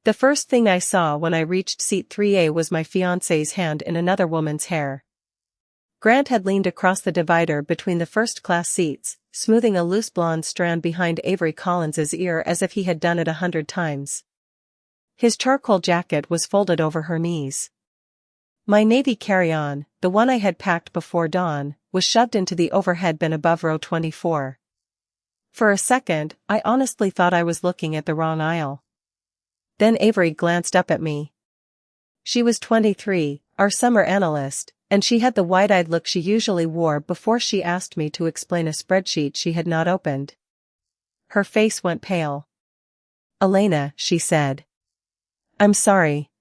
The first thing I saw when I reached seat 3A was my fiancé's hand in another woman's hair. Grant had leaned across the divider between the first-class seats, smoothing a loose blonde strand behind Avery Collins's ear as if he had done it 100 times. His charcoal jacket was folded over her knees. My navy carry-on, the one I had packed before dawn, was shoved into the overhead bin above row 24. For a second, I honestly thought I was looking at the wrong aisle. Then Avery glanced up at me. She was 23, our summer analyst, and she had the wide-eyed look she usually wore before she asked me to explain a spreadsheet she had not opened. Her face went pale. "Elena," she said. "I'm sorry.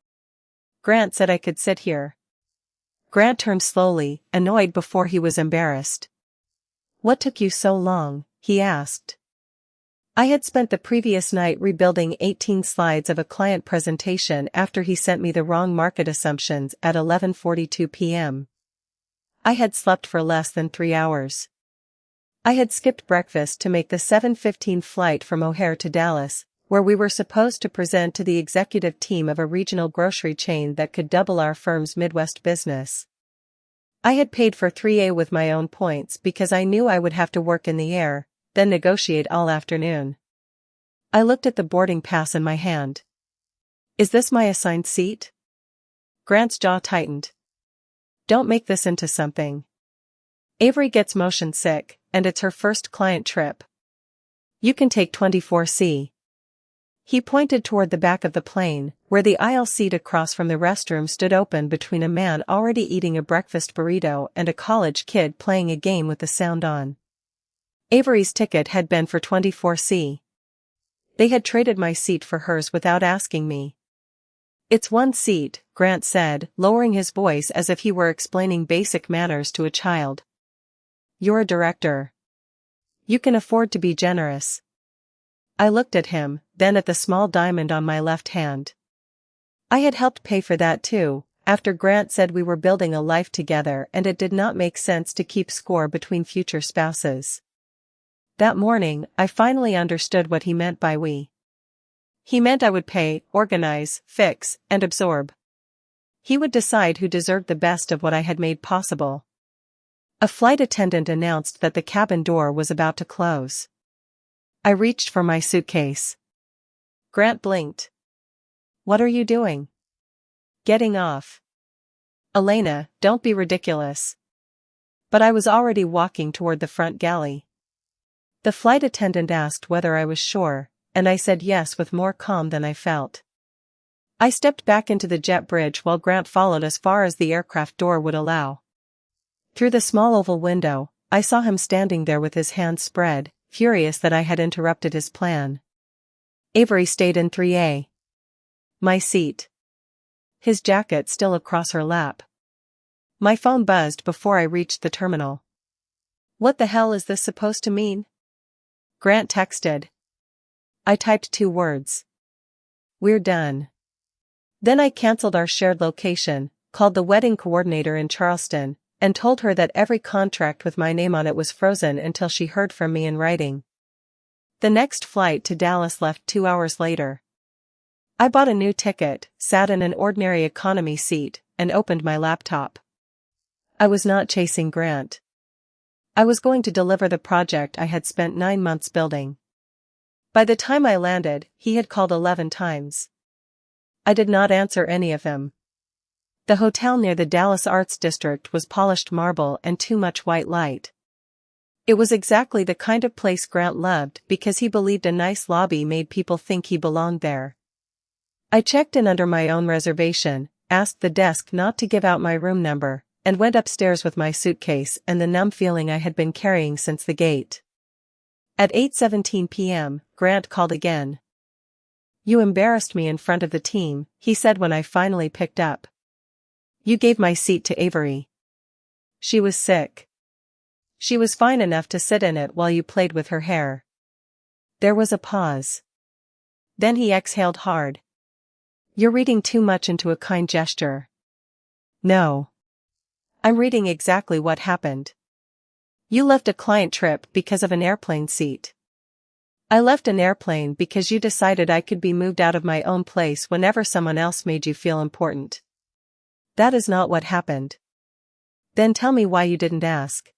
Grant said I could sit here." Grant turned slowly, annoyed before he was embarrassed. "What took you so long?" he asked. I had spent the previous night rebuilding 18 slides of a client presentation after he sent me the wrong market assumptions at 11:42 p.m. I had slept for less than 3 hours. I had skipped breakfast to make the 7:15 flight from O'Hare to Dallas, where we were supposed to present to the executive team of a regional grocery chain that could double our firm's Midwest business. I had paid for 3A with my own points because I knew I would have to work in the air, then negotiate all afternoon. I looked at the boarding pass in my hand. "Is this my assigned seat?" Grant's jaw tightened. "Don't make this into something. Avery gets motion sick, and it's her first client trip. You can take 24C. He pointed toward the back of the plane, where the aisle seat across from the restroom stood open between a man already eating a breakfast burrito and a college kid playing a game with the sound on. Avery's ticket had been for 24C. They had traded my seat for hers without asking me. "It's one seat," Grant said, lowering his voice as if he were explaining basic manners to a child. "You're a director. You can afford to be generous." I looked at him, then at the small diamond on my left hand. I had helped pay for that too, after Grant said we were building a life together and it did not make sense to keep score between future spouses. That morning, I finally understood what he meant by we. He meant I would pay, organize, fix, and absorb. He would decide who deserved the best of what I had made possible. A flight attendant announced that the cabin door was about to close. I reached for my suitcase. Grant blinked. "What are you doing?" "Getting off." "Elena, don't be ridiculous." But I was already walking toward the front galley. The flight attendant asked whether I was sure, and I said yes with more calm than I felt. I stepped back into the jet bridge while Grant followed as far as the aircraft door would allow. Through the small oval window, I saw him standing there with his hands spread, furious that I had interrupted his plan. Avery stayed in 3A. My seat. His jacket still across her lap. My phone buzzed before I reached the terminal. "What the hell is this supposed to mean?" Grant texted. I typed 2 words. "We're done." Then I canceled our shared location, called the wedding coordinator in Charleston, and told her that every contract with my name on it was frozen until she heard from me in writing. The next flight to Dallas left 2 hours later. I bought a new ticket, sat in an ordinary economy seat, and opened my laptop. I was not chasing Grant. I was going to deliver the project I had spent 9 months building. By the time I landed, he had called 11 times. I did not answer any of them. The hotel near the Dallas Arts District was polished marble and too much white light. It was exactly the kind of place Grant loved because he believed a nice lobby made people think he belonged there. I checked in under my own reservation, asked the desk not to give out my room number, and went upstairs with my suitcase and the numb feeling I had been carrying since the gate. At 8:17 p.m., Grant called again. "You embarrassed me in front of the team," he said when I finally picked up. "You gave my seat to Avery. She was sick. She was fine enough to sit in it while you played with her hair." There was a pause. Then he exhaled hard. "You're reading too much into a kind gesture." "No. I'm reading exactly what happened. You left a client trip because of an airplane seat." I left an airplane because you decided I could be moved out of my own place whenever someone else made you feel important. That is not what happened. Then tell me why you didn't ask.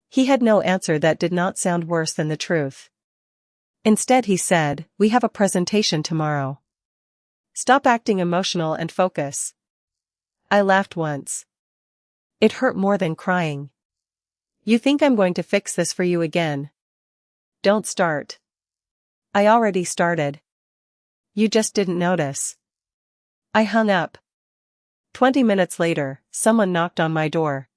He had no answer that did not sound worse than the truth. Instead he said, we have a presentation tomorrow. Stop acting emotional and focus. I laughed once. It hurt more than crying. You think I'm going to fix this for you again? Don't start. I already started. You just didn't notice. I hung up. 20 minutes later, someone knocked on my door.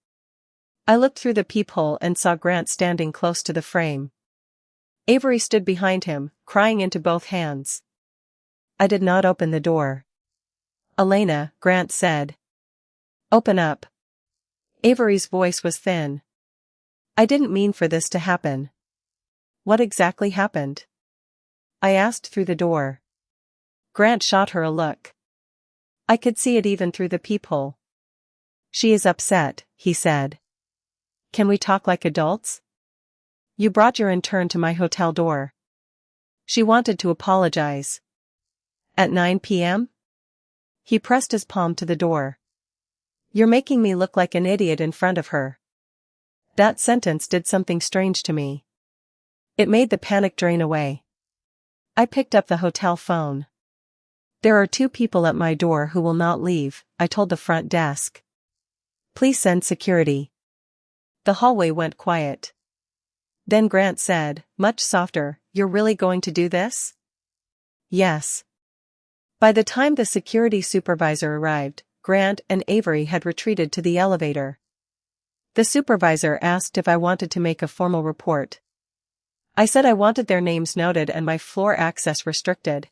I looked through the peephole and saw Grant standing close to the frame. Avery stood behind him, crying into both hands. I did not open the door. Elena, Grant said. Open up. Avery's voice was thin. I didn't mean for this to happen. What exactly happened? I asked through the door. Grant shot her a look. I could see it even through the peephole. She is upset, he said. Can we talk like adults? You brought your intern to my hotel door. She wanted to apologize. At 9 p.m.? He pressed his palm to the door. You're making me look like an idiot in front of her. That sentence did something strange to me. It made the panic drain away. I picked up the hotel phone. There are 2 people at my door who will not leave, I told the front desk. Please send security. The hallway went quiet. Then Grant said, much softer, you're really going to do this? Yes. By the time the security supervisor arrived, Grant and Avery had retreated to the elevator. The supervisor asked if I wanted to make a formal report. I said I wanted their names noted and my floor access restricted.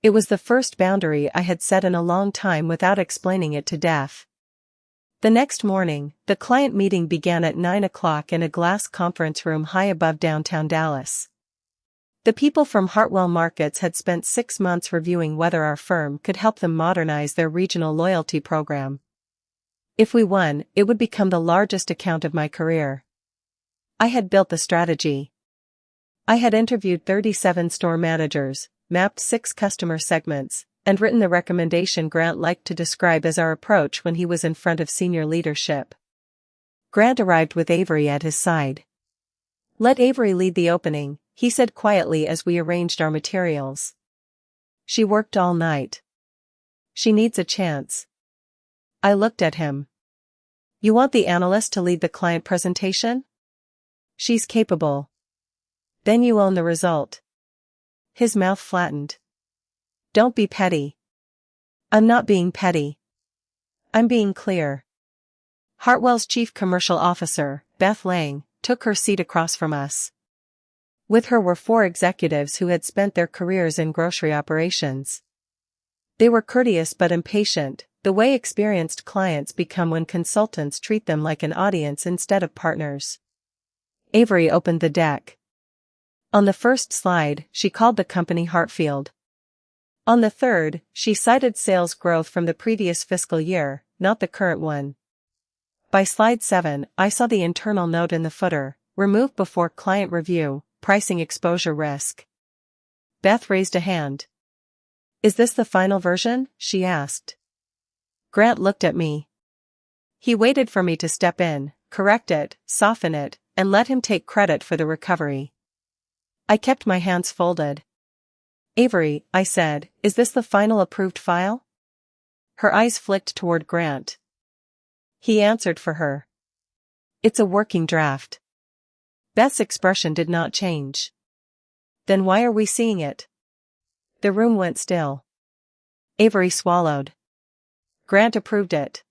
It was the first boundary I had set in a long time without explaining it to death. The next morning, the client meeting began at 9 o'clock in a glass conference room high above downtown Dallas. The people from Hartwell Markets had spent 6 months reviewing whether our firm could help them modernize their regional loyalty program. If we won, it would become the largest account of my career. I had built the strategy. I had interviewed 37 store managers, mapped 6 customer segments, and written the recommendation Grant liked to describe as our approach when he was in front of senior leadership. Grant arrived with Avery at his side. Let Avery lead the opening, he said quietly as we arranged our materials. She worked all night. She needs a chance. I looked at him. You want the analyst to lead the client presentation? She's capable. Then you own the result. His mouth flattened. Don't be petty. I'm not being petty. I'm being clear. Hartwell's chief commercial officer, Beth Lang, took her seat across from us. With her were 4 executives who had spent their careers in grocery operations. They were courteous but impatient, the way experienced clients become when consultants treat them like an audience instead of partners. Avery opened the deck. On the first slide, she called the company Hartfield. On the third, she cited sales growth from the previous fiscal year, not the current one. By slide 7, I saw the internal note in the footer, remove before client review, pricing exposure risk. Beth raised a hand. Is this the final version? She asked. Grant looked at me. He waited for me to step in, correct it, soften it, and let him take credit for the recovery. I kept my hands folded. Avery, I said, is this the final approved file? Her eyes flicked toward Grant. He answered for her. It's a working draft. Beth's expression did not change. Then why are we seeing it? The room went still. Avery swallowed. Grant approved it.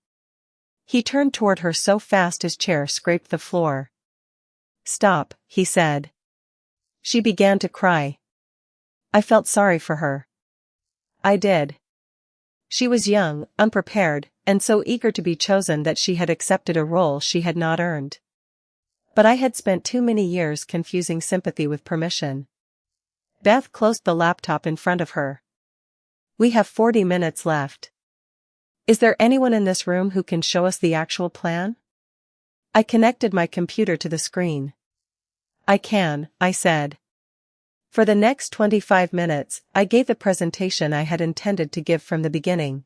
He turned toward her so fast his chair scraped the floor. Stop, he said. She began to cry. I felt sorry for her. I did. She was young, unprepared, and so eager to be chosen that she had accepted a role she had not earned. But I had spent too many years confusing sympathy with permission. Beth closed the laptop in front of her. We have 40 minutes left. Is there anyone in this room who can show us the actual plan? I connected my computer to the screen. I can, I said. For the next 25 minutes, I gave the presentation I had intended to give from the beginning.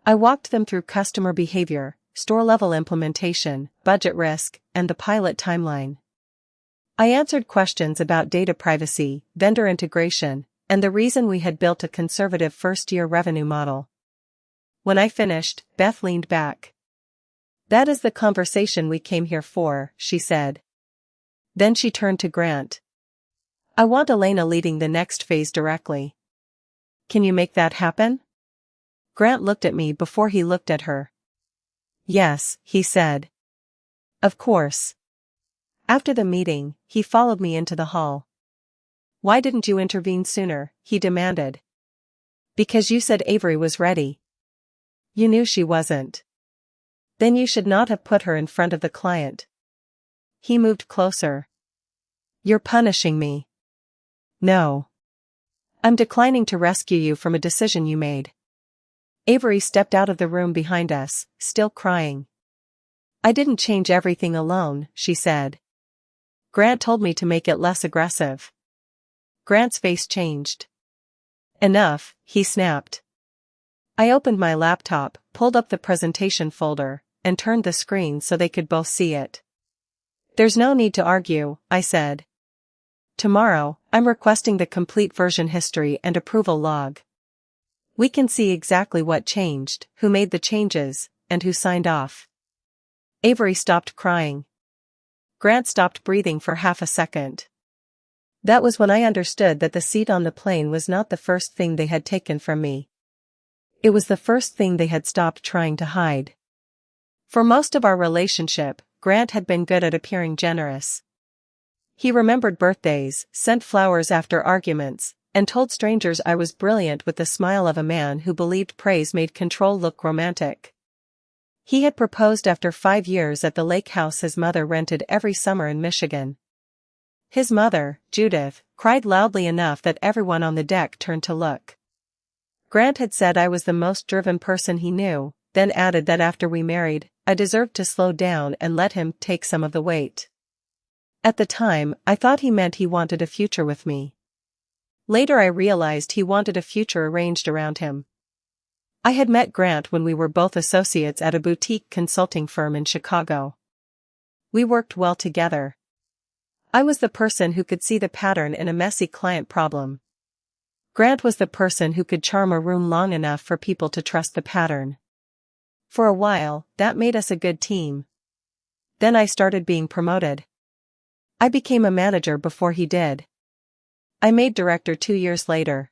I walked them through customer behavior, store-level implementation, budget risk, and the pilot timeline. I answered questions about data privacy, vendor integration, and the reason we had built a conservative first-year revenue model. When I finished, Beth leaned back. "That is the conversation we came here for," she said. Then she turned to Grant. "I want Elena leading the next phase directly. Can you make that happen?" Grant looked at me before he looked at her. "Yes," he said. "Of course." After the meeting, he followed me into the hall. "Why didn't you intervene sooner?" he demanded. "Because you said Avery was ready. You knew she wasn't. Then you should not have put her in front of the client." He moved closer. "You're punishing me." "No. I'm declining to rescue you from a decision you made." Avery stepped out of the room behind us, still crying. "I didn't change everything alone," she said. "Grant told me to make it less aggressive." Grant's face changed. "Enough," he snapped. I opened my laptop, pulled up the presentation folder, and turned the screen so they could both see it. "There's no need to argue," I said. "Tomorrow, I'm requesting the complete version history and approval log. We can see exactly what changed, who made the changes, and who signed off." Avery stopped crying. Grant stopped breathing for half a second. That was when I understood that the seat on the plane was not the first thing they had taken from me. It was the first thing they had stopped trying to hide. For most of our relationship, Grant had been good at appearing generous. He remembered birthdays, sent flowers after arguments, and told strangers I was brilliant with the smile of a man who believed praise made control look romantic. He had proposed after 5 years at the lake house his mother rented every summer in Michigan. His mother, Judith, cried loudly enough that everyone on the deck turned to look. Grant had said I was the most driven person he knew, then added that after we married, I deserved to slow down and let him take some of the weight. At the time, I thought he meant he wanted a future with me. Later I realized he wanted a future arranged around him. I had met Grant when we were both associates at a boutique consulting firm in Chicago. We worked well together. I was the person who could see the pattern in a messy client problem. Grant was the person who could charm a room long enough for people to trust the pattern. For a while, that made us a good team. Then I started being promoted. I became a manager before he did. I made director 2 years later.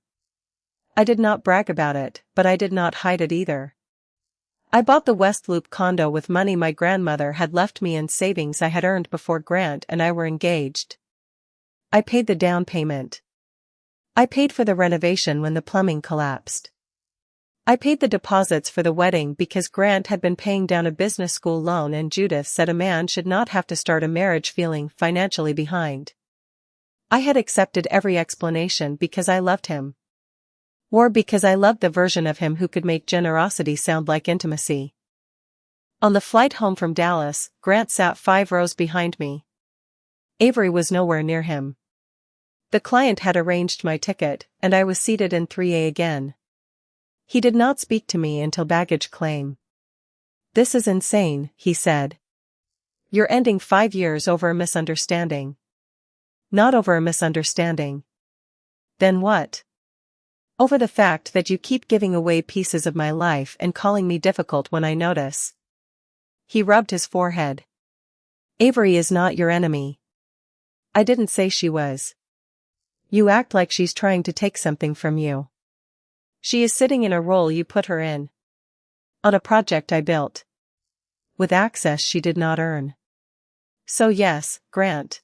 I did not brag about it, but I did not hide it either. I bought the West Loop condo with money my grandmother had left me and savings I had earned before Grant and I were engaged. I paid the down payment. I paid for the renovation when the plumbing collapsed. I paid the deposits for the wedding because Grant had been paying down a business school loan and Judith said a man should not have to start a marriage feeling financially behind. I had accepted every explanation because I loved him. Or because I loved the version of him who could make generosity sound like intimacy. On the flight home from Dallas, Grant sat 5 rows behind me. Avery was nowhere near him. The client had arranged my ticket, and I was seated in 3A again. He did not speak to me until baggage claim. "This is insane," he said. "You're ending 5 years over a misunderstanding." "Not over a misunderstanding." "Then what?" "Over the fact that you keep giving away pieces of my life and calling me difficult when I notice." He rubbed his forehead. "Avery is not your enemy." "I didn't say she was." "You act like she's trying to take something from you." "She is sitting in a role you put her in. On a project I built. With access she did not earn. So yes, Grant.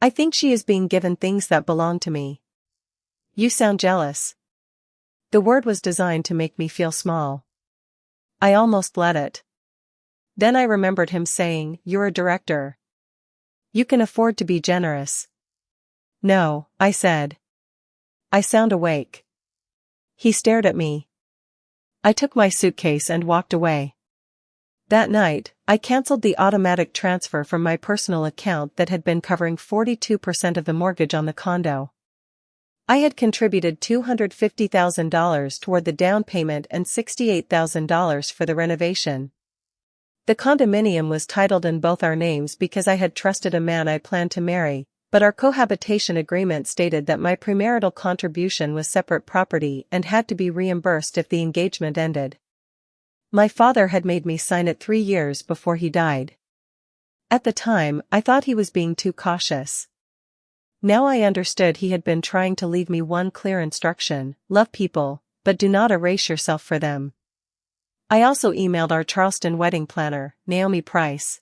I think she is being given things that belong to me." "You sound jealous." The word was designed to make me feel small. I almost let it. Then I remembered him saying, "You're a director. You can afford to be generous." "No," I said. "I sound awake." He stared at me. I took my suitcase and walked away. That night, I canceled the automatic transfer from my personal account that had been covering 42% of the mortgage on the condo. I had contributed $250,000 toward the down payment and $68,000 for the renovation. The condominium was titled in both our names because I had trusted a man I planned to marry, but our cohabitation agreement stated that my premarital contribution was separate property and had to be reimbursed if the engagement ended. My father had made me sign it 3 years before he died. At the time, I thought he was being too cautious. Now I understood he had been trying to leave me one clear instruction: love people, but do not erase yourself for them. I also emailed our Charleston wedding planner, Naomi Price.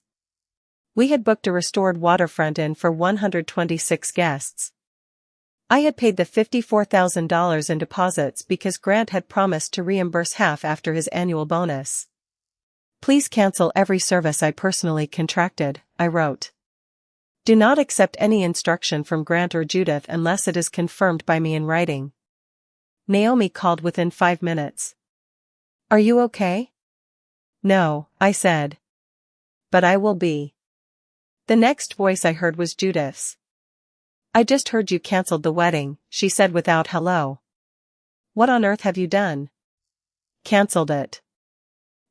We had booked a restored waterfront inn for 126 guests. I had paid the $54,000 in deposits because Grant had promised to reimburse half after his annual bonus. Please cancel every service I personally contracted, I wrote. Do not accept any instruction from Grant or Judith unless it is confirmed by me in writing. Naomi called within 5 minutes. Are you okay? No, I said. But I will be. The next voice I heard was Judith's. I just heard you canceled the wedding, she said without hello. What on earth have you done? Canceled it.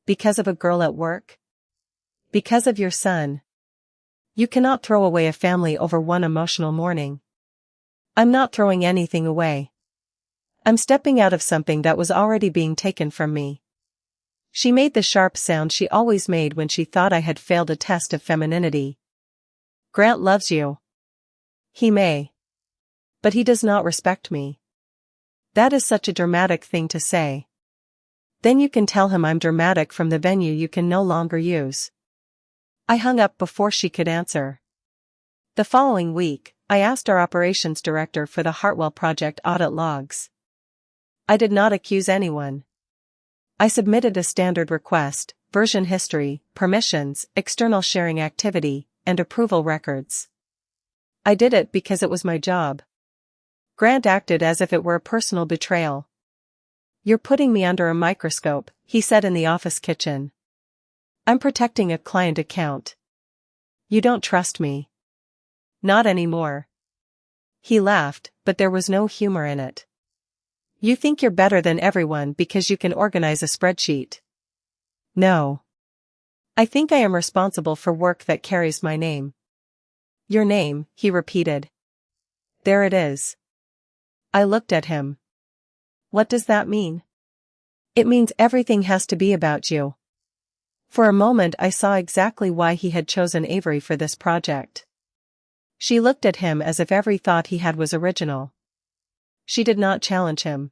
Because of a girl at work? Because of your son. You cannot throw away a family over one emotional morning. I'm not throwing anything away. I'm stepping out of something that was already being taken from me. She made the sharp sound she always made when she thought I had failed a test of femininity. Grant loves you. He may. But he does not respect me. That is such a dramatic thing to say. Then you can tell him I'm dramatic from the venue you can no longer use. I hung up before she could answer. The following week, I asked our operations director for the Hartwell project audit logs. I did not accuse anyone. I submitted a standard request, version history, permissions, external sharing activity, and approval records. I did it because it was my job. Grant acted as if it were a personal betrayal. You're putting me under a microscope, he said in the office kitchen. I'm protecting a client account. You don't trust me. Not anymore. He laughed, but there was no humor in it. You think you're better than everyone because you can organize a spreadsheet. No. I think I am responsible for work that carries my name. Your name, he repeated. There it is. I looked at him. What does that mean? It means everything has to be about you. For a moment I saw exactly why he had chosen Avery for this project. She looked at him as if every thought he had was original. She did not challenge him.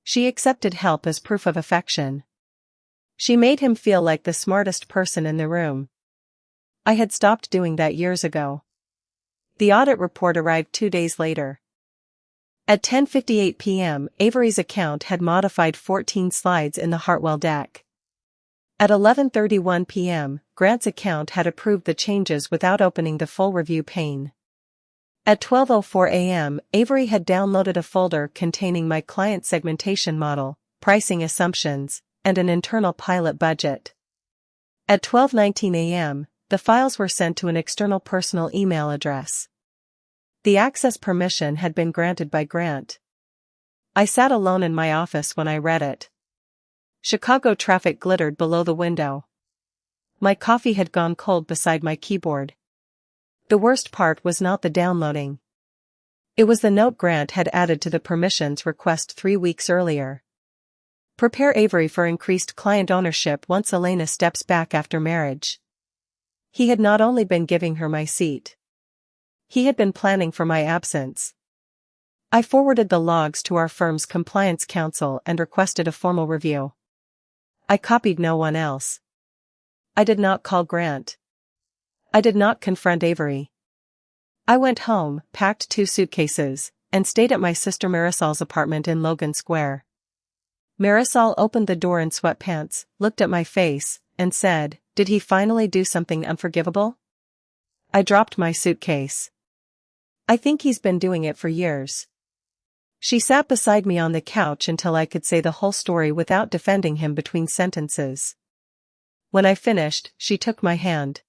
She accepted help as proof of affection. She made him feel like the smartest person in the room. I had stopped doing that years ago. The audit report arrived 2 days later. At 10:58 p.m., Avery's account had modified 14 slides in the Hartwell deck. At 11:31 p.m., Grant's account had approved the changes without opening the full review pane. At 12:04 a.m., Avery had downloaded a folder containing my client segmentation model, pricing assumptions, and an internal pilot budget. At 12:19 a.m., the files were sent to an external personal email address. The access permission had been granted by Grant. I sat alone in my office when I read it. Chicago traffic glittered below the window. My coffee had gone cold beside my keyboard. The worst part was not the downloading. It was the note Grant had added to the permissions request 3 weeks earlier. Prepare Avery for increased client ownership once Elena steps back after marriage. He had not only been giving her my seat. He had been planning for my absence. I forwarded the logs to our firm's compliance counsel and requested a formal review. I copied no one else. I did not call Grant. I did not confront Avery. I went home, packed 2 suitcases, and stayed at my sister Marisol's apartment in Logan Square. Marisol opened the door in sweatpants, looked at my face, and said, "Did he finally do something unforgivable?" I dropped my suitcase. "I think he's been doing it for years." She sat beside me on the couch until I could say the whole story without defending him between sentences. When I finished, she took my hand.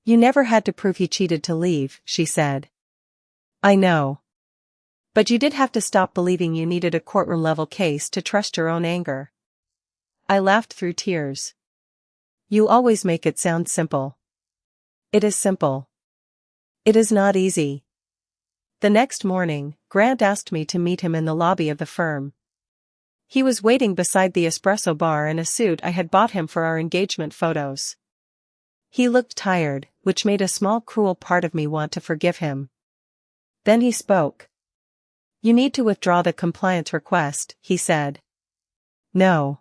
"You never had to prove he cheated to leave," she said. "I know. But you did have to stop believing you needed a courtroom-level case to trust your own anger. I laughed through tears. You always make it sound simple. It is simple. It is not easy. The next morning, Grant asked me to meet him in the lobby of the firm. He was waiting beside the espresso bar in a suit I had bought him for our engagement photos. He looked tired, which made a small cruel part of me want to forgive him. Then he spoke. You need to withdraw the compliance request, he said. No.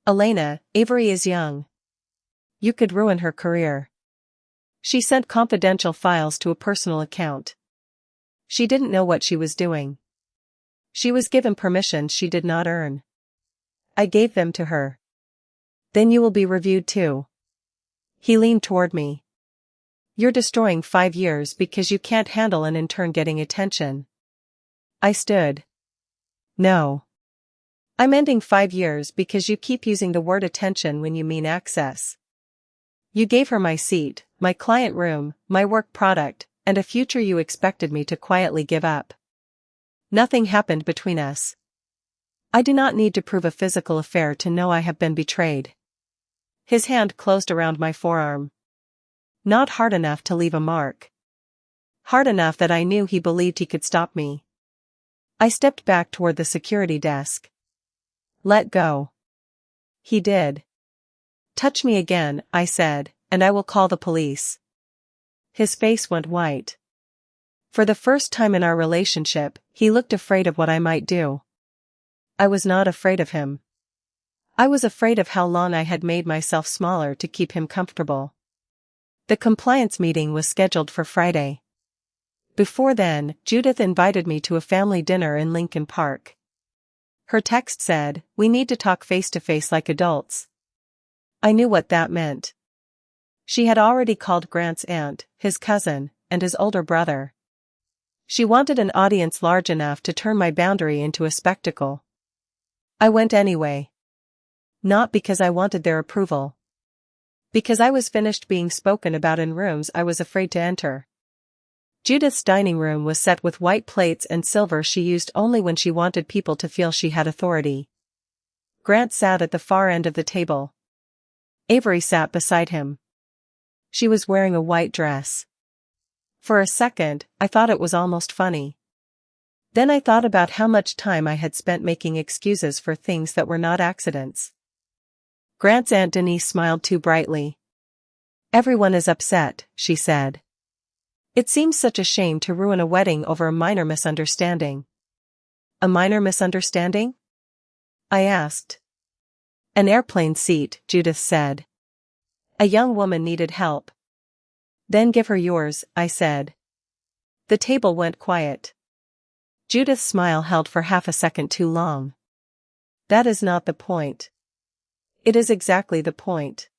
Elena, Avery is young. You could ruin her career. She sent confidential files to a personal account. She didn't know what she was doing. She was given permission she did not earn. I gave them to her. Then you will be reviewed too. He leaned toward me. You're destroying 5 years because you can't handle an intern getting attention. I stood. No. I'm ending 5 years because you keep using the word attention when you mean access. You gave her my seat, my client room, my work product, and a future you expected me to quietly give up. Nothing happened between us. I do not need to prove a physical affair to know I have been betrayed. His hand closed around my forearm. Not hard enough to leave a mark. Hard enough that I knew he believed he could stop me. I stepped back toward the security desk. Let go. He did. Touch me again, I said, and I will call the police. His face went white. For the first time in our relationship, he looked afraid of what I might do. I was not afraid of him. I was afraid of how long I had made myself smaller to keep him comfortable. The compliance meeting was scheduled for Friday. Before then, Judith invited me to a family dinner in Lincoln Park. Her text said, "We need to talk face-to-face like adults." I knew what that meant. She had already called Grant's aunt, his cousin, and his older brother. She wanted an audience large enough to turn my boundary into a spectacle. I went anyway. Not because I wanted their approval. Because I was finished being spoken about in rooms I was afraid to enter. Judith's dining room was set with white plates and silver she used only when she wanted people to feel she had authority. Grant sat at the far end of the table. Avery sat beside him. She was wearing a white dress. For a second, I thought it was almost funny. Then I thought about how much time I had spent making excuses for things that were not accidents. Grant's Aunt Denise smiled too brightly. "Everyone is upset," she said. "It seems such a shame to ruin a wedding over a minor misunderstanding." "A minor misunderstanding?" I asked. "An airplane seat," Judith said. "A young woman needed help." "Then give her yours," I said. The table went quiet. Judith's smile held for half a second too long. "That is not the point." "It is exactly the point.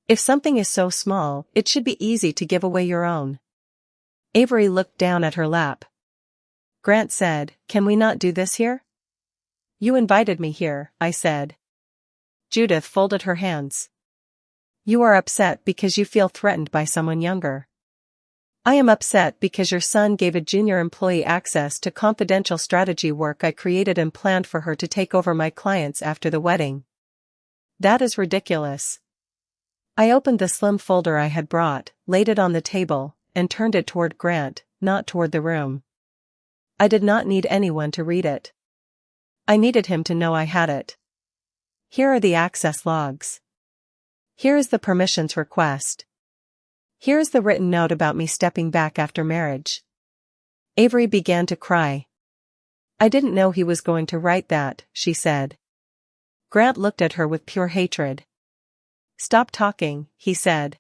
If something is so small, it should be easy to give away your own." Avery looked down at her lap. Grant said, "Can we not do this here?" "You invited me here," I said. Judith folded her hands. "You are upset because you feel threatened by someone younger. I am upset because your son gave a junior employee access to confidential strategy work I created and planned for her to take over my clients after the wedding. That is ridiculous." I opened the slim folder I had brought, laid it on the table, and turned it toward Grant, not toward the room. I did not need anyone to read it. I needed him to know I had it. Here are the access logs. Here is the permissions request. Here is the written note about me stepping back after marriage. Avery began to cry. "I didn't know he was going to write that," she said. Grant looked at her with pure hatred. "Stop talking," he said.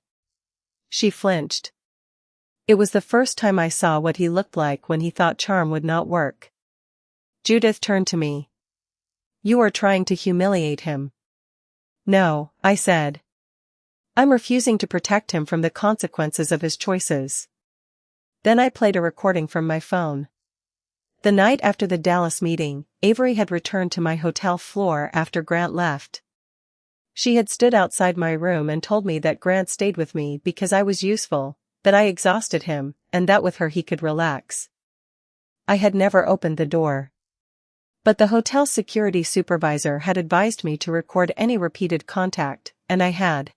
She flinched. It was the first time I saw what he looked like when he thought charm would not work. Judith turned to me. "You are trying to humiliate him." "No," I said. "I'm refusing to protect him from the consequences of his choices." Then I played a recording from my phone. The night after the Dallas meeting, Avery had returned to my hotel floor after Grant left. She had stood outside my room and told me that Grant stayed with me because I was useful, that I exhausted him, and that with her he could relax. I had never opened the door. But the hotel security supervisor had advised me to record any repeated contact, and I had.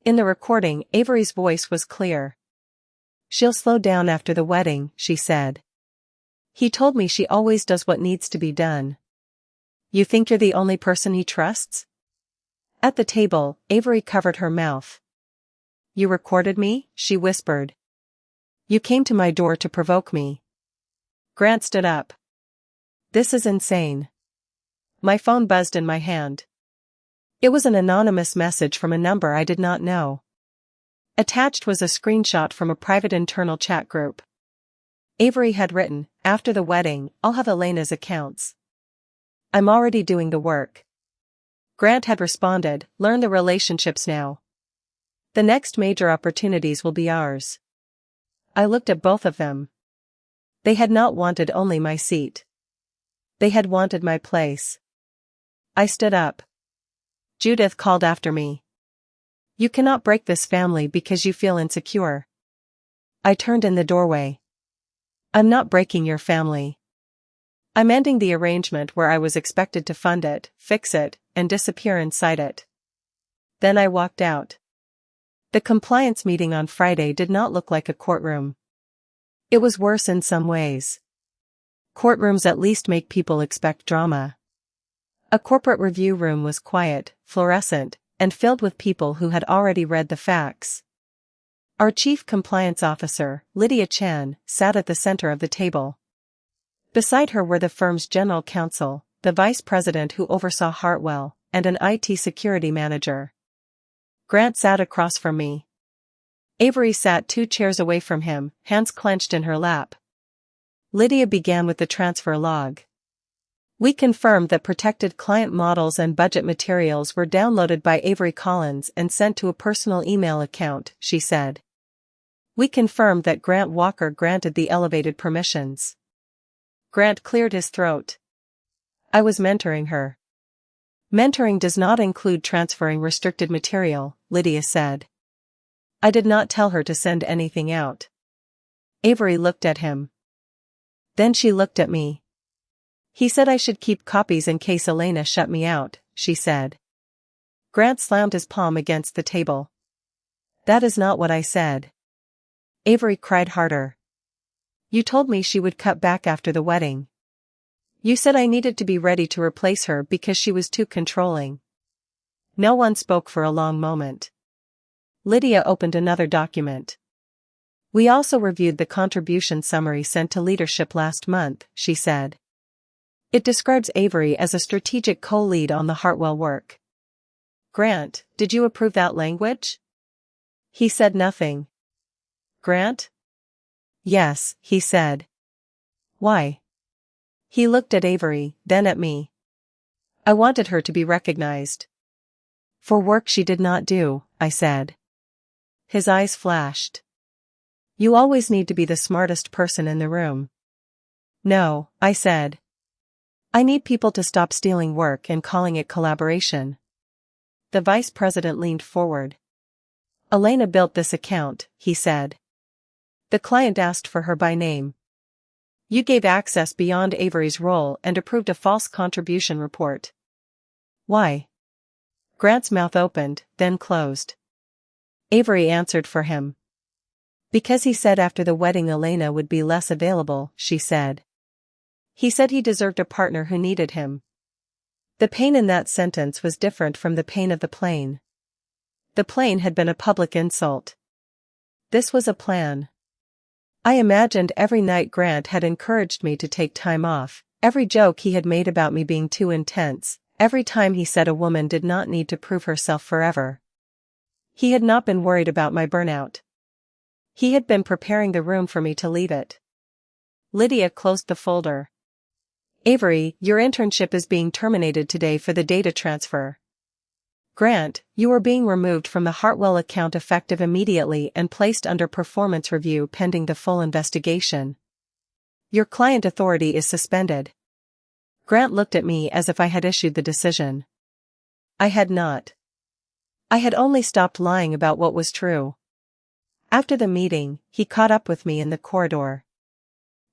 In the recording, Avery's voice was clear. "She'll slow down after the wedding," she said. "He told me she always does what needs to be done." "You think you're the only person he trusts?" At the table, Avery covered her mouth. "You recorded me?" she whispered. "You came to my door to provoke me." Grant stood up. "This is insane." My phone buzzed in my hand. It was an anonymous message from a number I did not know. Attached was a screenshot from a private internal chat group. Avery had written, "After the wedding, I'll have Elena's accounts. I'm already doing the work." Grant had responded, "Learn the relationships now. The next major opportunities will be ours." I looked at both of them. They had not wanted only my seat. They had wanted my place. I stood up. Judith called after me. "You cannot break this family because you feel insecure." I turned in the doorway. "I'm not breaking your family. I'm ending the arrangement where I was expected to fund it, fix it, and disappear inside it." Then I walked out. The compliance meeting on Friday did not look like a courtroom. It was worse in some ways. Courtrooms at least make people expect drama. A corporate review room was quiet, fluorescent, and filled with people who had already read the facts. Our chief compliance officer, Lydia Chan, sat at the center of the table. Beside her were the firm's general counsel, the vice president who oversaw Hartwell, and an IT security manager. Grant sat across from me. Avery sat 2 chairs away from him, hands clenched in her lap. Lydia began with the transfer log. "We confirmed that protected client models and budget materials were downloaded by Avery Collins and sent to a personal email account," she said. "We confirmed that Grant Walker granted the elevated permissions." Grant cleared his throat. "I was mentoring her." "Mentoring does not include transferring restricted material," Lydia said. "I did not tell her to send anything out." Avery looked at him. Then she looked at me. "He said I should keep copies in case Elena shut me out," she said. Grant slammed his palm against the table. "That is not what I said." Avery cried harder. "You told me she would cut back after the wedding. You said I needed to be ready to replace her because she was too controlling." No one spoke for a long moment. Lydia opened another document. "We also reviewed the contribution summary sent to leadership last month," she said. "It describes Avery as a strategic co-lead on the Hartwell work." "Grant, did you approve that language?" He said nothing. "Grant?" "Yes," he said. "Why?" He looked at Avery, then at me. "I wanted her to be recognized." "For work she did not do," I said. His eyes flashed. "You always need to be the smartest person in the room." "No," I said. "I need people to stop stealing work and calling it collaboration." The vice president leaned forward. "Elena built this account," he said. "The client asked for her by name. You gave access beyond Avery's role and approved a false contribution report." "Why?" Grant's mouth opened, then closed. Avery answered for him. "Because he said after the wedding Elena would be less available," she said. "He said he deserved a partner who needed him." The pain in that sentence was different from the pain of the plane. The plane had been a public insult. This was a plan. I imagined every night Grant had encouraged me to take time off, every joke he had made about me being too intense, every time he said a woman did not need to prove herself forever. He had not been worried about my burnout. He had been preparing the room for me to leave it. Lydia closed the folder. "Avery, your internship is being terminated today for the data transfer. Grant, you are being removed from the Hartwell account effective immediately and placed under performance review pending the full investigation. Your client authority is suspended." Grant looked at me as if I had issued the decision. I had not. I had only stopped lying about what was true. After the meeting, he caught up with me in the corridor.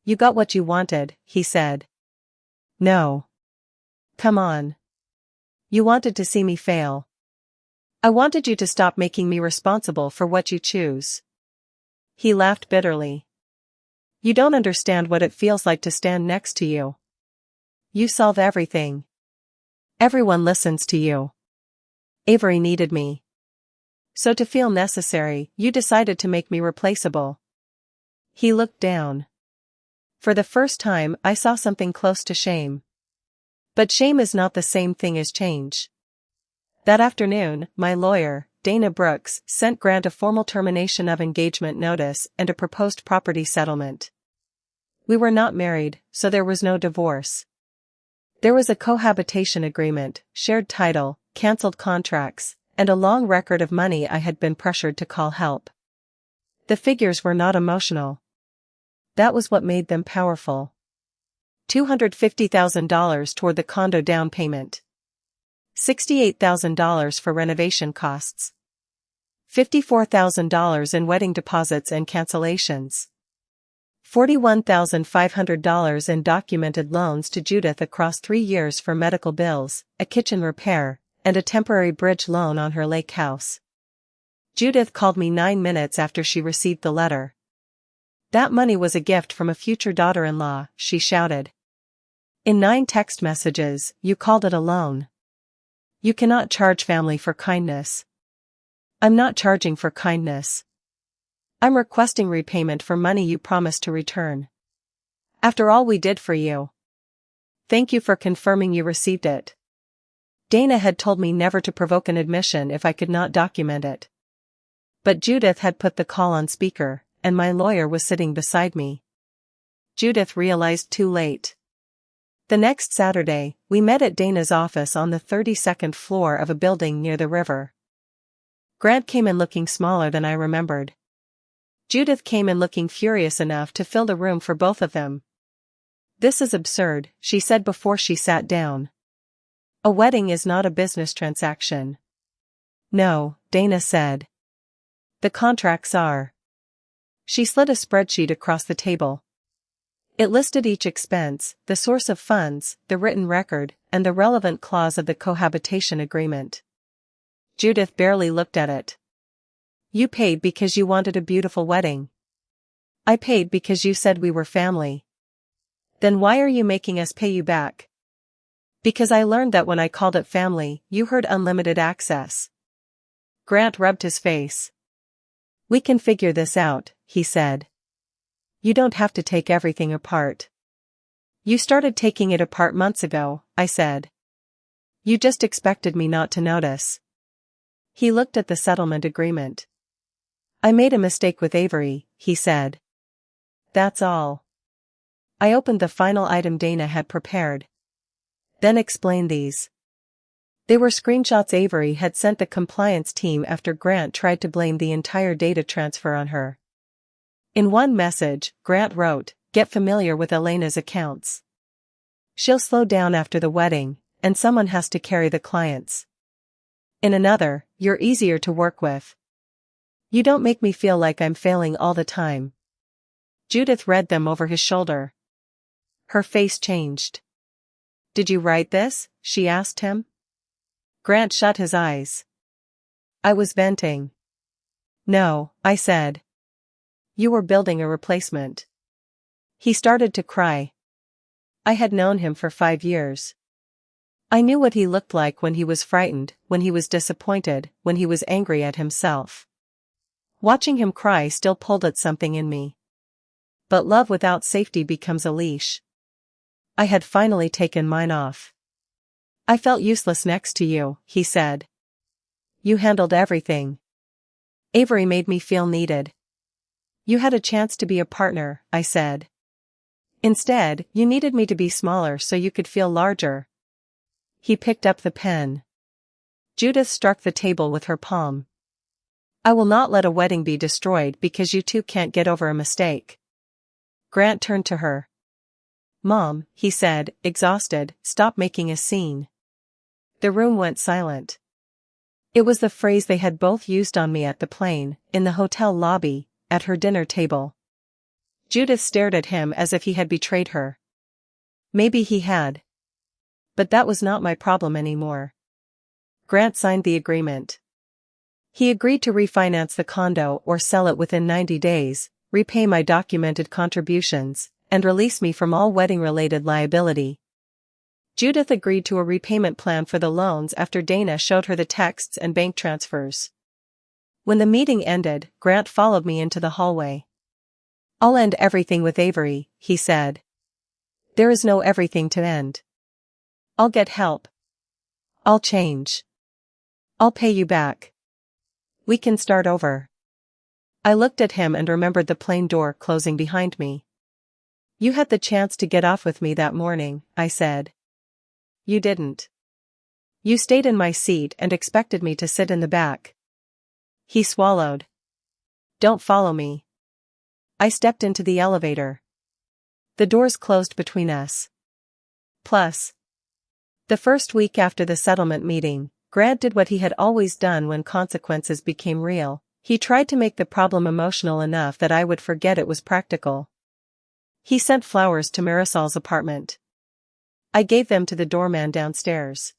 You got what you wanted, he said. No. Come on. You wanted to see me fail. I wanted you to stop making me responsible for what you choose. He laughed bitterly. You don't understand what it feels like to stand next to you. You solve everything. Everyone listens to you. Avery needed me. So to feel necessary, you decided to make me replaceable. He looked down. For the first time, I saw something close to shame. But shame is not the same thing as change. That afternoon, my lawyer, Dana Brooks, sent Grant a formal termination of engagement notice and a proposed property settlement. We were not married, so there was no divorce. There was a cohabitation agreement, shared title, cancelled contracts, and a long record of money I had been pressured to call help. The figures were not emotional. That was what made them powerful. $250,000 toward the condo down payment. $68,000 for renovation costs. $54,000 in wedding deposits and cancellations. $41,500 in documented loans to Judith across 3 years for medical bills, a kitchen repair, and a temporary bridge loan on her lake house. Judith called me 9 minutes after she received the letter. That money was a gift from a future daughter-in-law, she shouted. In 9 text messages, you called it a loan. You cannot charge family for kindness. I'm not charging for kindness. I'm requesting repayment for money you promised to return. After all we did for you. Thank you for confirming you received it. Dana had told me never to provoke an admission if I could not document it. But Judith had put the call on speaker, and my lawyer was sitting beside me. Judith realized too late. The next Saturday, we met at Dana's office on the 32nd floor of a building near the river. Grant came in looking smaller than I remembered. Judith came in looking furious enough to fill the room for both of them. This is absurd, she said before she sat down. A wedding is not a business transaction. No, Dana said. The contracts are. She slid a spreadsheet across the table. It listed each expense, the source of funds, the written record, and the relevant clause of the cohabitation agreement. Judith barely looked at it. You paid because you wanted a beautiful wedding. I paid because you said we were family. Then why are you making us pay you back? Because I learned that when I called it family, you heard unlimited access. Grant rubbed his face. We can figure this out, he said. You don't have to take everything apart. You started taking it apart months ago, I said. You just expected me not to notice. He looked at the settlement agreement. I made a mistake with Avery, he said. That's all. I opened the final item Dana had prepared. Then explained these. They were screenshots Avery had sent the compliance team after Grant tried to blame the entire data transfer on her. In one message, Grant wrote, "Get familiar with Elena's accounts. She'll slow down after the wedding, and someone has to carry the clients." In another, "You're easier to work with. You don't make me feel like I'm failing all the time." Judith read them over his shoulder. Her face changed. "Did you write this?" she asked him. Grant shut his eyes. I was venting. "No," I said. "You were building a replacement." He started to cry. I had known him for 5 years. I knew what he looked like when he was frightened, when he was disappointed, when he was angry at himself. Watching him cry still pulled at something in me. But love without safety becomes a leash. I had finally taken mine off. "I felt useless next to you," he said. "You handled everything. Avery made me feel needed. You had a chance to be a partner," I said. "Instead, you needed me to be smaller so you could feel larger." He picked up the pen. Judith struck the table with her palm. "I will not let a wedding be destroyed because you two can't get over a mistake." Grant turned to her. "Mom," he said, exhausted, "stop making a scene." The room went silent. It was the phrase they had both used on me at the plane, in the hotel lobby, at her dinner table. Judith stared at him as if he had betrayed her. Maybe he had. But that was not my problem anymore. Grant signed the agreement. He agreed to refinance the condo or sell it within 90 days, repay my documented contributions, and release me from all wedding-related liability. Judith agreed to a repayment plan for the loans after Dana showed her the texts and bank transfers. When the meeting ended, Grant followed me into the hallway. "I'll end everything with Avery," he said. "There is no everything to end. I'll get help. I'll change. I'll pay you back. We can start over." I looked at him and remembered the plane door closing behind me. "You had the chance to get off with me that morning," I said. "You didn't. You stayed in my seat and expected me to sit in the back." He swallowed. "Don't follow me." I stepped into the elevator. The doors closed between us. Plus, the first week after the settlement meeting, Grant did what he had always done when consequences became real. He tried to make the problem emotional enough that I would forget it was practical. He sent flowers to Marisol's apartment. I gave them to the doorman downstairs.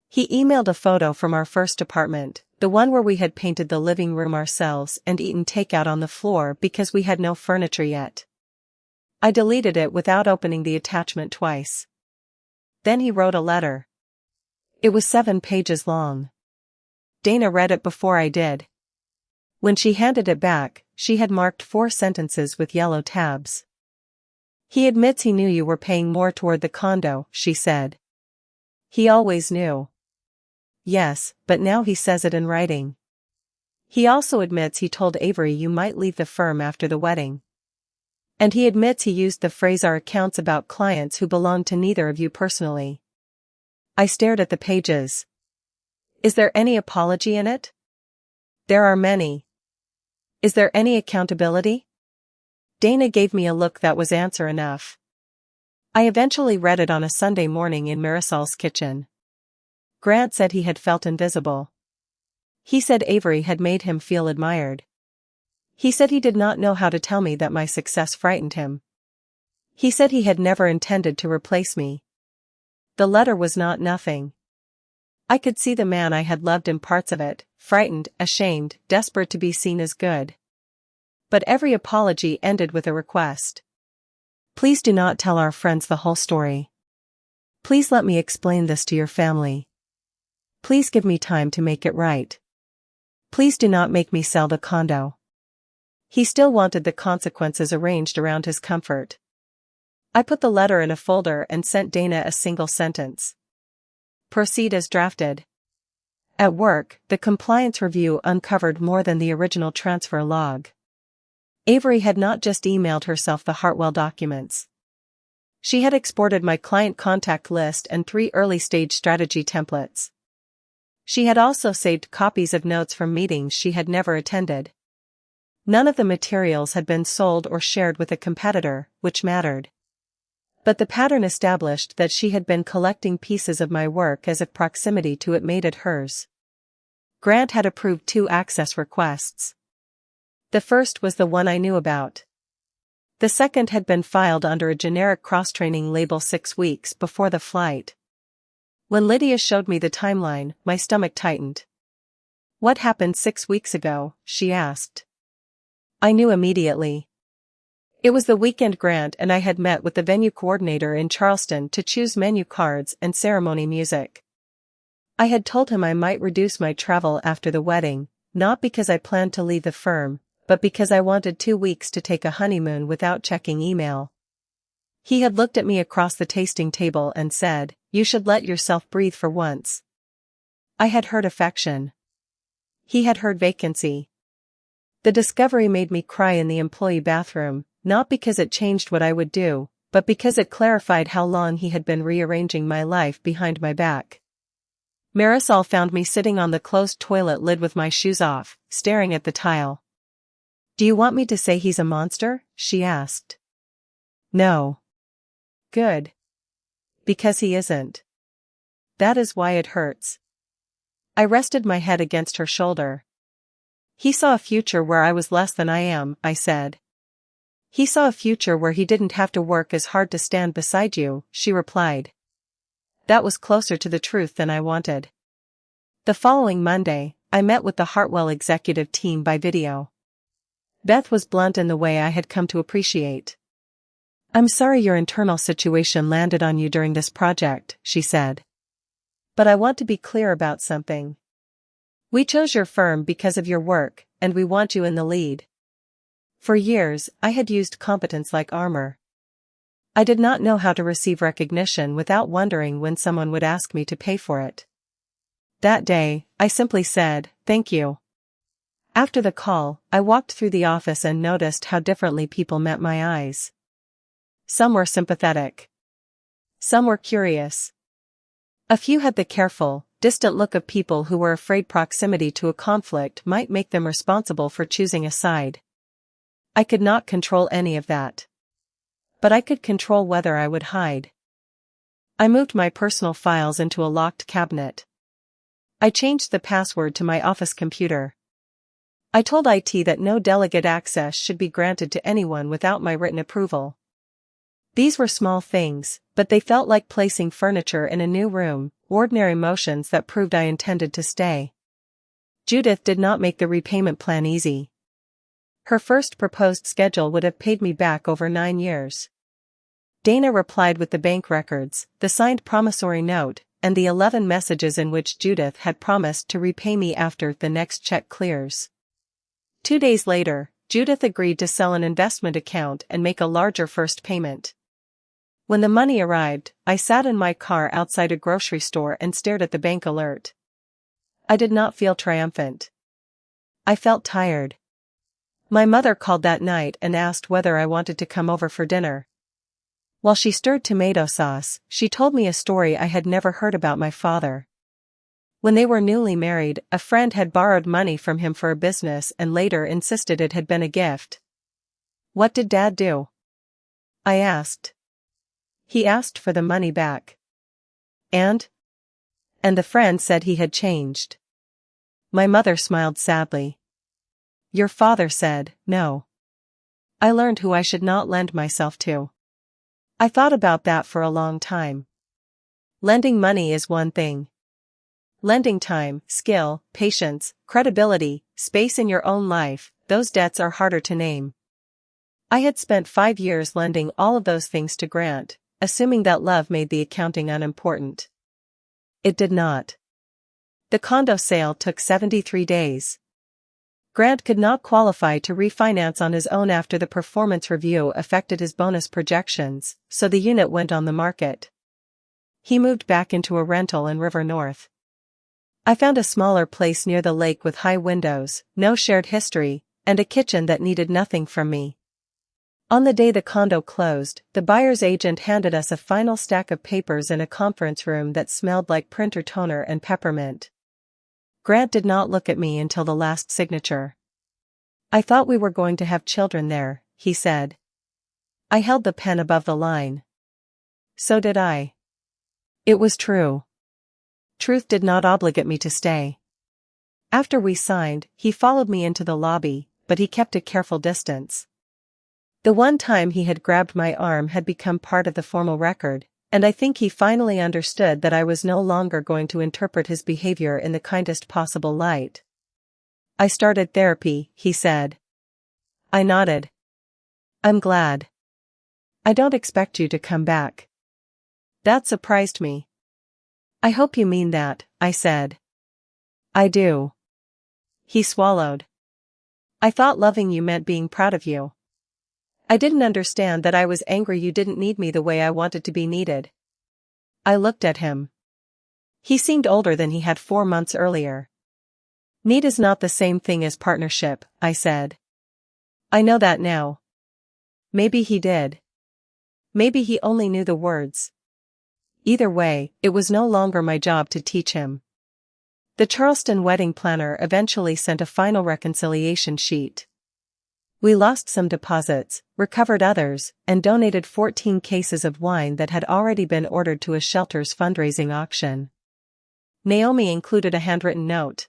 He emailed a photo from our first apartment, the one where we had painted the living room ourselves and eaten takeout on the floor because we had no furniture yet. I deleted it without opening the attachment twice. Then he wrote a letter. It was 7 pages long. Dana read it before I did. When she handed it back, she had marked 4 sentences with yellow tabs. "He admits he knew you were paying more toward the condo," she said. "He always knew." "Yes, but now he says it in writing. He also admits he told Avery you might leave the firm after the wedding. And he admits he used the phrase 'our accounts' about clients who belonged to neither of you personally." I stared at the pages. "Is there any apology in it?" "There are many." "Is there any accountability?" Dana gave me a look that was answer enough. I eventually read it on a Sunday morning in Marisol's kitchen. Grant said he had felt invisible. He said Avery had made him feel admired. He said he did not know how to tell me that my success frightened him. He said he had never intended to replace me. The letter was not nothing. I could see the man I had loved in parts of it, frightened, ashamed, desperate to be seen as good. But every apology ended with a request. "Please do not tell our friends the whole story. Please let me explain this to your family. Please give me time to make it right. Please do not make me sell the condo." He still wanted the consequences arranged around his comfort. I put the letter in a folder and sent Dana a single sentence. "Proceed as drafted." At work, the compliance review uncovered more than the original transfer log. Avery had not just emailed herself the Hartwell documents. She had exported my client contact list and 3 early-stage strategy templates. She had also saved copies of notes from meetings she had never attended. None of the materials had been sold or shared with a competitor, which mattered. But the pattern established that she had been collecting pieces of my work as if proximity to it made it hers. Grant had approved 2 access requests. The first was the one I knew about. The second had been filed under a generic cross-training label 6 weeks before the flight. When Lydia showed me the timeline, my stomach tightened. "What happened 6 weeks ago?" she asked. I knew immediately. It was the weekend Grant and I had met with the venue coordinator in Charleston to choose menu cards and ceremony music. I had told him I might reduce my travel after the wedding, not because I planned to leave the firm, but because I wanted 2 weeks to take a honeymoon without checking email. He had looked at me across the tasting table and said, "You should let yourself breathe for once." I had heard affection. He had heard vacancy. The discovery made me cry in the employee bathroom, not because it changed what I would do, but because it clarified how long he had been rearranging my life behind my back. Marisol found me sitting on the closed toilet lid with my shoes off, staring at the tile. "Do you want me to say he's a monster?" she asked. "No." "Good. Because he isn't. That is why it hurts." I rested my head against her shoulder. "He saw a future where I was less than I am," I said. He saw a future where he didn't have to work as hard to stand beside you, she replied. That was closer to the truth than I wanted. The following Monday, I met with the Hartwell executive team by video. Beth was blunt in the way I had come to appreciate. I'm sorry your internal situation landed on you during this project, she said. But I want to be clear about something. We chose your firm because of your work, and we want you in the lead. For years, I had used competence like armor. I did not know how to receive recognition without wondering when someone would ask me to pay for it. That day, I simply said, thank you. After the call, I walked through the office and noticed how differently people met my eyes. Some were sympathetic. Some were curious. A few had the careful, distant look of people who were afraid proximity to a conflict might make them responsible for choosing a side. I could not control any of that. But I could control whether I would hide. I moved my personal files into a locked cabinet. I changed the password to my office computer. I told IT that no delegate access should be granted to anyone without my written approval. These were small things, but they felt like placing furniture in a new room, ordinary motions that proved I intended to stay. Judith did not make the repayment plan easy. Her first proposed schedule would have paid me back over 9 years. Dana replied with the bank records, the signed promissory note, and the 11 messages in which Judith had promised to repay me after the next check clears. 2 days later, Judith agreed to sell an investment account and make a larger first payment. When the money arrived, I sat in my car outside a grocery store and stared at the bank alert. I did not feel triumphant. I felt tired. My mother called that night and asked whether I wanted to come over for dinner. While she stirred tomato sauce, she told me a story I had never heard about my father. When they were newly married, a friend had borrowed money from him for a business and later insisted it had been a gift. What did Dad do? I asked. He asked for the money back. And the friend said he had changed. My mother smiled sadly. Your father said, no. I learned who I should not lend myself to. I thought about that for a long time. Lending money is one thing. Lending time, skill, patience, credibility, space in your own life, those debts are harder to name. I had spent 5 years lending all of those things to Grant, assuming that love made the accounting unimportant. It did not. The condo sale took 73 days. Grant could not qualify to refinance on his own after the performance review affected his bonus projections, so the unit went on the market. He moved back into a rental in River North. I found a smaller place near the lake with high windows, no shared history, and a kitchen that needed nothing from me. On the day the condo closed, the buyer's agent handed us a final stack of papers in a conference room that smelled like printer toner and peppermint. Grant did not look at me until the last signature. I thought we were going to have children there, he said. I held the pen above the line. So did I. It was true. Truth did not obligate me to stay. After we signed, he followed me into the lobby, but he kept a careful distance. The one time he had grabbed my arm had become part of the formal record, and I think he finally understood that I was no longer going to interpret his behavior in the kindest possible light. I started therapy, he said. I nodded. I'm glad. I don't expect you to come back. That surprised me. I hope you mean that, I said. I do. He swallowed. I thought loving you meant being proud of you. I didn't understand that I was angry you didn't need me the way I wanted to be needed. I looked at him. He seemed older than he had 4 months earlier. Need is not the same thing as partnership, I said. I know that now. Maybe he did. Maybe he only knew the words. Either way, it was no longer my job to teach him. The Charleston wedding planner eventually sent a final reconciliation sheet. We lost some deposits, recovered others, and donated 14 cases of wine that had already been ordered to a shelter's fundraising auction. Naomi included a handwritten note.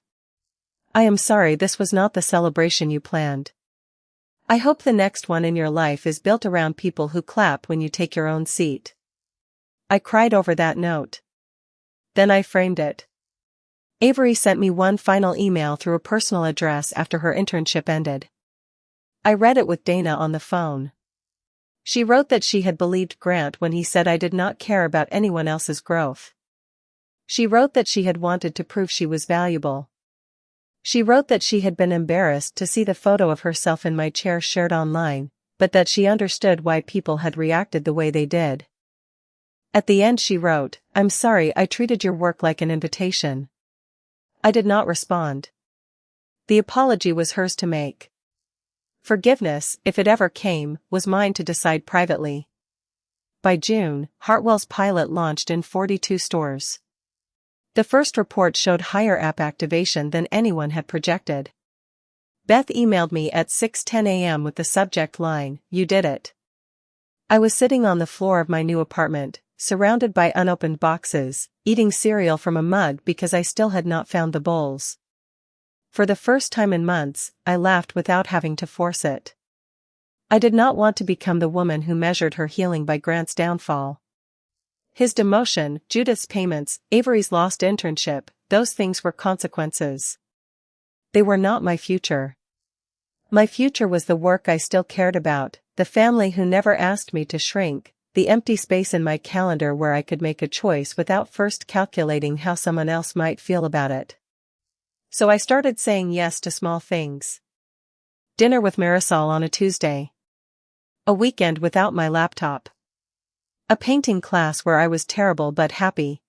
I am sorry this was not the celebration you planned. I hope the next one in your life is built around people who clap when you take your own seat. I cried over that note. Then I framed it. Avery sent me one final email through a personal address after her internship ended. I read it with Dana on the phone. She wrote that she had believed Grant when he said I did not care about anyone else's growth. She wrote that she had wanted to prove she was valuable. She wrote that she had been embarrassed to see the photo of herself in my chair shared online, but that she understood why people had reacted the way they did. At the end she wrote, "I'm sorry I treated your work like an invitation." I did not respond. The apology was hers to make. Forgiveness, if it ever came, was mine to decide privately. By June, Hartwell's pilot launched in 42 stores. The first report showed higher app activation than anyone had projected. Beth emailed me at 6:10 a.m. with the subject line, "You did it." I was sitting on the floor of my new apartment, surrounded by unopened boxes, eating cereal from a mug because I still had not found the bowls. For the first time in months, I laughed without having to force it. I did not want to become the woman who measured her healing by Grant's downfall. His demotion, Judith's payments, Avery's lost internship, those things were consequences. They were not my future. My future was the work I still cared about, the family who never asked me to shrink, the empty space in my calendar where I could make a choice without first calculating how someone else might feel about it. So I started saying yes to small things. Dinner with Marisol on a Tuesday. A weekend without my laptop. A painting class where I was terrible but happy.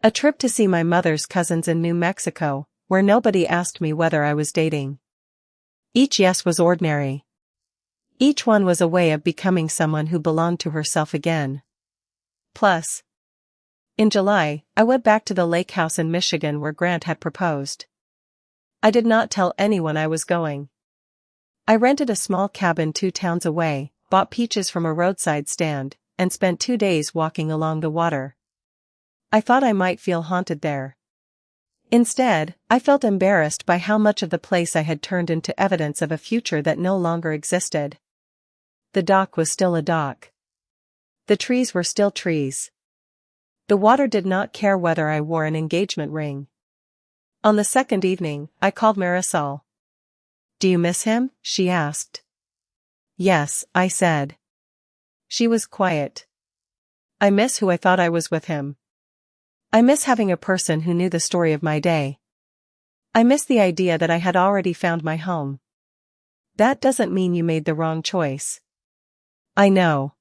A trip to see my mother's cousins in New Mexico, where nobody asked me whether I was dating. Each yes was ordinary. Each one was a way of becoming someone who belonged to herself again. Plus, in July, I went back to the lake house in Michigan where Grant had proposed. I did not tell anyone I was going. I rented a small cabin 2 towns away, bought peaches from a roadside stand, and spent 2 days walking along the water. I thought I might feel haunted there. Instead, I felt embarrassed by how much of the place I had turned into evidence of a future that no longer existed. The dock was still a dock. The trees were still trees. The water did not care whether I wore an engagement ring. On the second evening, I called Marisol. "Do you miss him?" she asked. "Yes," I said. She was quiet. "I miss who I thought I was with him. I miss having a person who knew the story of my day. I miss the idea that I had already found my home." "That doesn't mean you made the wrong choice." "I know.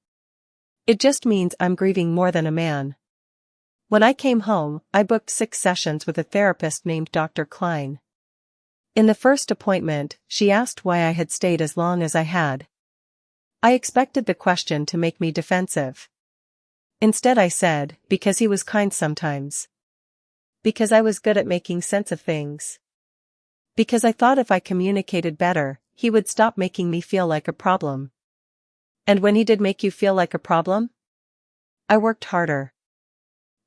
It just means I'm grieving more than a man." When I came home, I booked 6 sessions with a therapist named Dr. Klein. In the first appointment, she asked why I had stayed as long as I had. I expected the question to make me defensive. Instead I said, because he was kind sometimes. Because I was good at making sense of things. Because I thought if I communicated better, he would stop making me feel like a problem. "And when he did make you feel like a problem?" "I worked harder."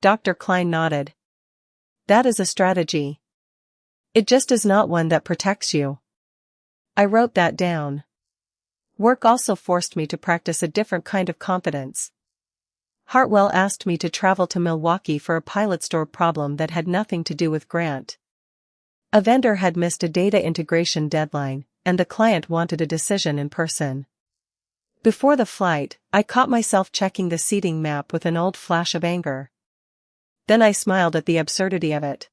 Dr. Klein nodded. "That is a strategy. It just is not one that protects you." I wrote that down. Work also forced me to practice a different kind of confidence. Hartwell asked me to travel to Milwaukee for a pilot store problem that had nothing to do with Grant. A vendor had missed a data integration deadline, and the client wanted a decision in person. Before the flight, I caught myself checking the seating map with an old flash of anger. Then I smiled at the absurdity of it.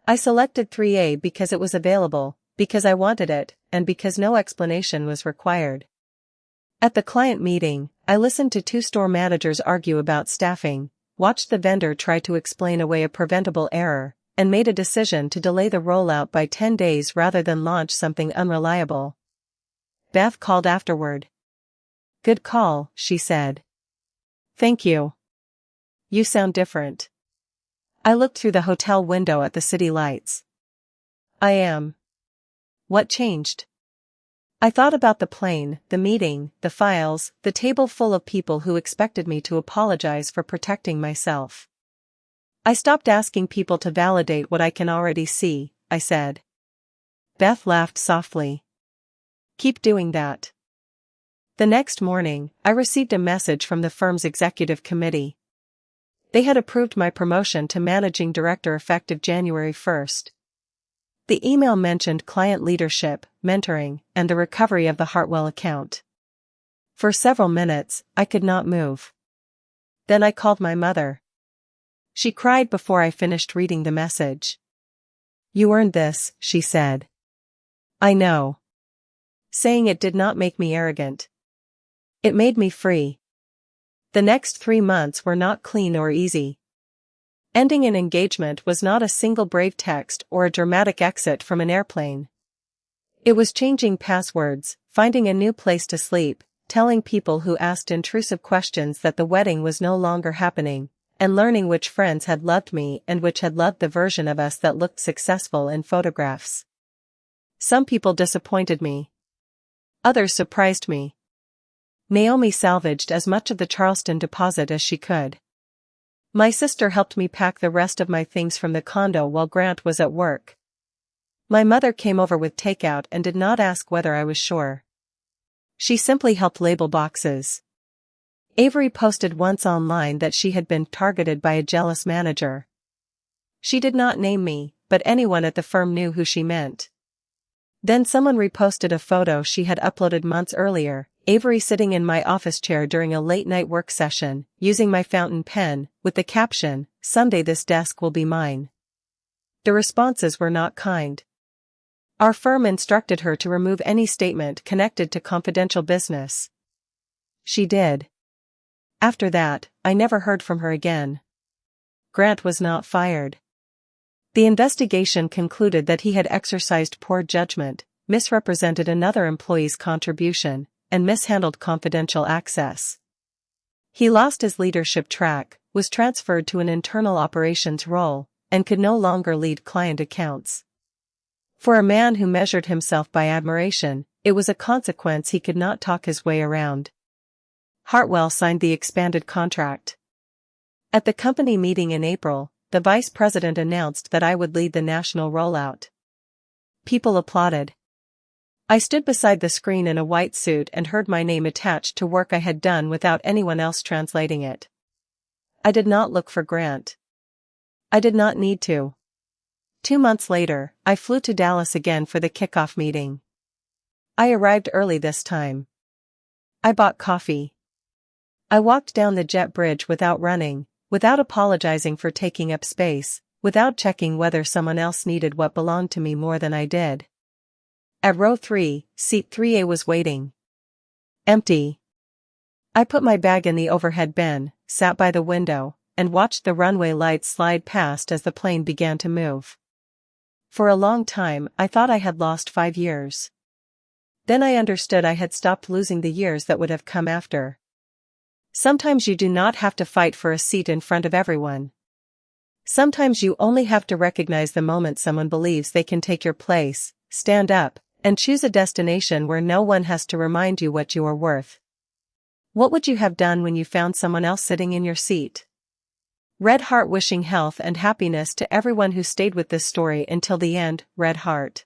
I selected 3A because it was available, because I wanted it, and because no explanation was required. At the client meeting, I listened to 2 store managers argue about staffing, watched the vendor try to explain away a preventable error, and made a decision to delay the rollout by 10 days rather than launch something unreliable. Beth called afterward. "Good call," she said. "Thank you. You sound different." I looked through the hotel window at the city lights. "I am." "What changed?" I thought about the plane, the meeting, the files, the table full of people who expected me to apologize for protecting myself. "I stopped asking people to validate what I can already see," I said. Beth laughed softly. Keep doing that. The next morning, I received a message from the firm's executive committee. They had approved my promotion to managing director effective January 1st. The email mentioned client leadership, mentoring, and the recovery of the Hartwell account. For several minutes, I could not move. Then I called my mother. She cried before I finished reading the message. "You earned this," she said. "I know." Saying it did not make me arrogant. It made me free. The next 3 months were not clean or easy. Ending an engagement was not a single brave text or a dramatic exit from an airplane. It was changing passwords, finding a new place to sleep, telling people who asked intrusive questions that the wedding was no longer happening, and learning which friends had loved me and which had loved the version of us that looked successful in photographs. Some people disappointed me. Others surprised me. Naomi salvaged as much of the Charleston deposit as she could. My sister helped me pack the rest of my things from the condo while Grant was at work. My mother came over with takeout and did not ask whether I was sure. She simply helped label boxes. Avery posted once online that she had been targeted by a jealous manager. She did not name me, but anyone at the firm knew who she meant. Then someone reposted a photo she had uploaded months earlier, Avery sitting in my office chair during a late-night work session, using my fountain pen, with the caption, "Someday this desk will be mine." The responses were not kind. Our firm instructed her to remove any statement connected to confidential business. She did. After that, I never heard from her again. Grant was not fired. The investigation concluded that he had exercised poor judgment, misrepresented another employee's contribution, and mishandled confidential access. He lost his leadership track, was transferred to an internal operations role, and could no longer lead client accounts. For a man who measured himself by admiration, it was a consequence he could not talk his way around. Hartwell signed the expanded contract. At the company meeting in April, the vice president announced that I would lead the national rollout. People applauded. I stood beside the screen in a white suit and heard my name attached to work I had done without anyone else translating it. I did not look for Grant. I did not need to. 2 months later, I flew to Dallas again for the kickoff meeting. I arrived early this time. I bought coffee. I walked down the jet bridge without running, without apologizing for taking up space, without checking whether someone else needed what belonged to me more than I did. At row 3, seat 3A was waiting. Empty. I put my bag in the overhead bin, sat by the window, and watched the runway lights slide past as the plane began to move. For a long time, I thought I had lost 5 years. Then I understood I had stopped losing the years that would have come after. Sometimes you do not have to fight for a seat in front of everyone. Sometimes you only have to recognize the moment someone believes they can take your place, stand up, and choose a destination where no one has to remind you what you are worth. What would you have done when you found someone else sitting in your seat? Red Heart wishing health and happiness to everyone who stayed with this story until the end. Red Heart.